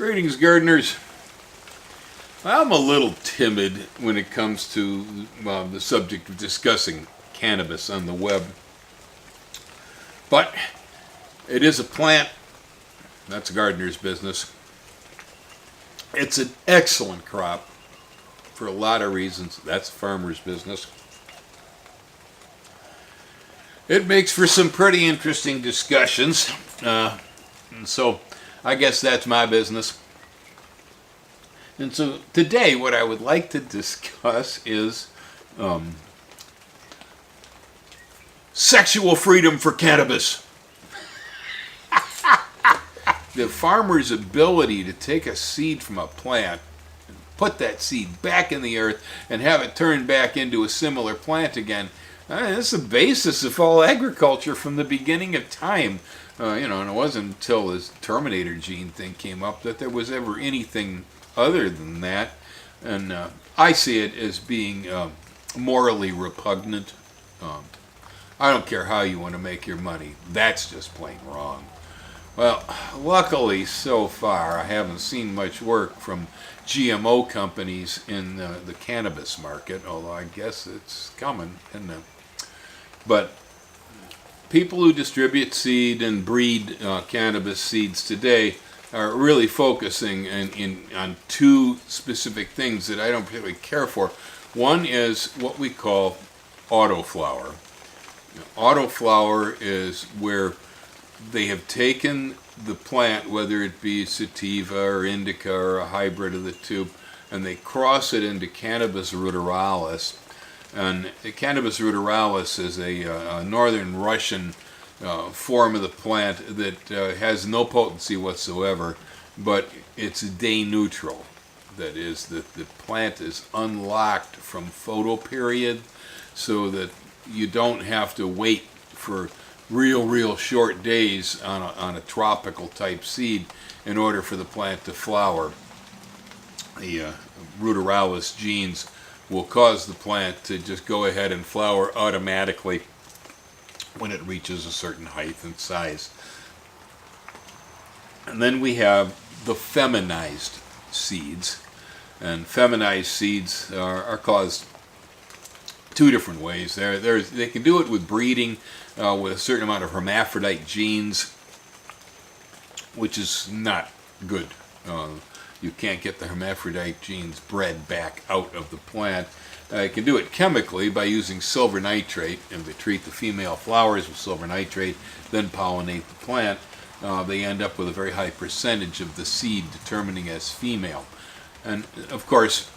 Greetings, gardeners. I'm a little timid when it comes to the subject of discussing cannabis on the web. But it is a plant. That's a gardener's business. It's an excellent crop for a lot of reasons. That's a farmer's business. It makes for some pretty interesting discussions. And so I guess that's my business. And so today what I would like to discuss is sexual freedom for cannabis. The farmer's ability to take a seed from a plant, and put that seed back in the earth, and have it turn back into a similar plant again. That's the basis of all agriculture from the beginning of time. And it wasn't until this Terminator gene thing came up that there was ever anything other than that. And I see it as being morally repugnant. I don't care how you want to make your money. That's just plain wrong. Well, luckily so far I haven't seen much work from GMO companies in the cannabis market, although I guess it's coming, isn't it? But people who distribute seed and breed cannabis seeds today are really focusing on two specific things that I don't particularly care for. One is what we call autoflower. Autoflower is where they have taken the plant, whether it be sativa or indica or a hybrid of the two, and they cross it into Cannabis ruderalis. And Cannabis ruderalis is a northern Russian form of the plant that has no potency whatsoever, but it's day neutral. That is, the plant is unlocked from photoperiod so that you don't have to wait for real short days on a tropical type seed in order for the plant to flower. The ruderalis genes will cause the plant to just go ahead and flower automatically when it reaches a certain height and size. And then we have the feminized seeds. And feminized seeds are caused two different ways. They can do it with breeding with a certain amount of hermaphrodite genes, which is not good. You can't get the hermaphrodite genes bred back out of the plant. You can do it chemically by using silver nitrate, and they treat the female flowers with silver nitrate, then pollinate the plant. They end up with a very high percentage of the seed determining as female. And of course,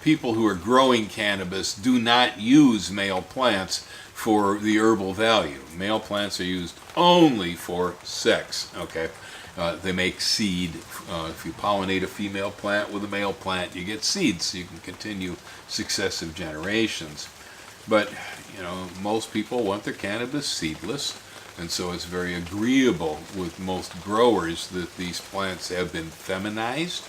people who are growing cannabis do not use male plants for the herbal value. Male plants are used only for sex. Okay. They make seed. If you pollinate a female plant with a male plant, you get seeds, so you can continue successive generations. But, most people want their cannabis seedless, and so it's very agreeable with most growers that these plants have been feminized.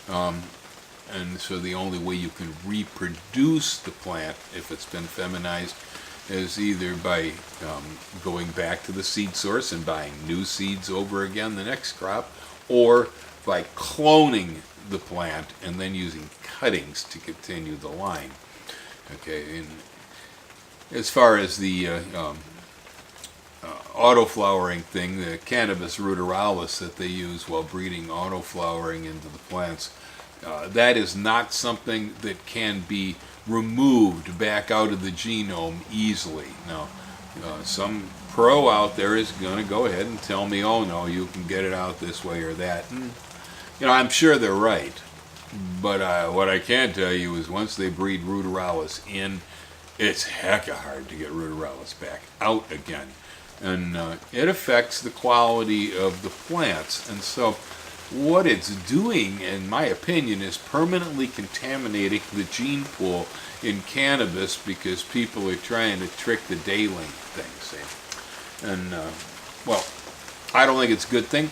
And so the only way you can reproduce the plant, if it's been feminized, is either by going back to the seed source and buying new seeds over again the next crop, or by cloning the plant and then using cuttings to continue the line. Okay, and as far as the autoflowering thing, the Cannabis ruderalis that they use while breeding autoflowering into the plants, that is not something that can be removed back out of the genome easily. Now, some pro out there is going to go ahead and tell me, oh no, you can get it out this way or that. And, I'm sure they're right. But what I can tell you is once they breed ruderalis in, it's hecka hard to get ruderalis back out again. And it affects the quality of the plants. And so what it's doing, in my opinion, is permanently contaminating the gene pool in cannabis because people are trying to trick the day-length thing, see? And, I don't think it's a good thing,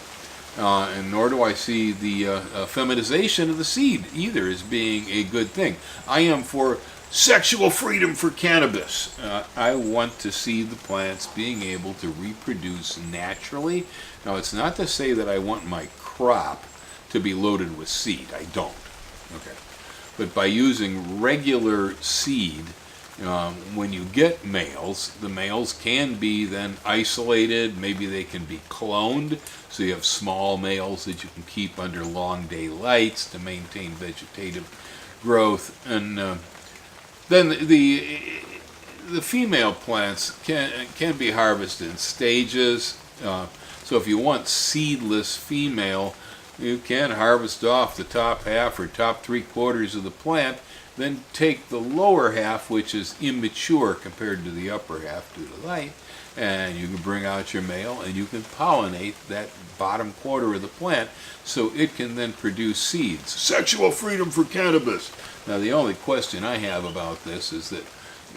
and nor do I see the feminization of the seed either as being a good thing. I am for sexual freedom for cannabis. I want to see the plants being able to reproduce naturally. Now, it's not to say that I want my crop to be loaded with seed. I don't. Okay. But by using regular seed, when you get males, the males can be then isolated. Maybe they can be cloned, so you have small males that you can keep under long day lights to maintain vegetative growth. And then the female plants can be harvested in stages. So if you want seedless female, you can harvest off the top half or top 3/4 of the plant, then take the lower half, which is immature compared to the upper half due to light, and you can bring out your male and you can pollinate that bottom quarter of the plant so it can then produce seeds. Sexual freedom for cannabis. Now the only question I have about this is that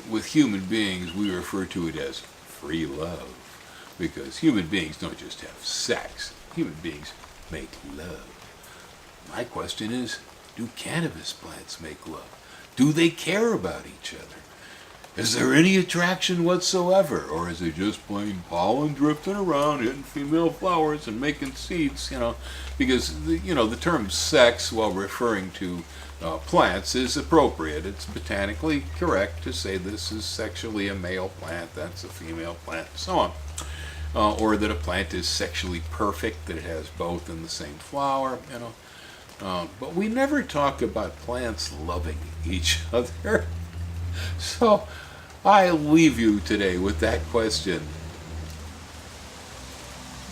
with human beings we refer to it as free love, because human beings don't just have sex, human beings make love. My question is, do cannabis plants make love? Do they care about each other? Is there any attraction whatsoever, or is it just plain pollen drifting around, hitting female flowers and making seeds? Because the term sex, while referring to plants, is appropriate. It's botanically correct to say this is sexually a male plant, that's a female plant, and so on. Or that a plant is sexually perfect, that it has both in the same flower, but we never talk about plants loving each other. So I leave you today with that question.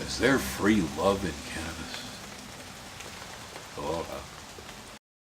Is there free love in cannabis?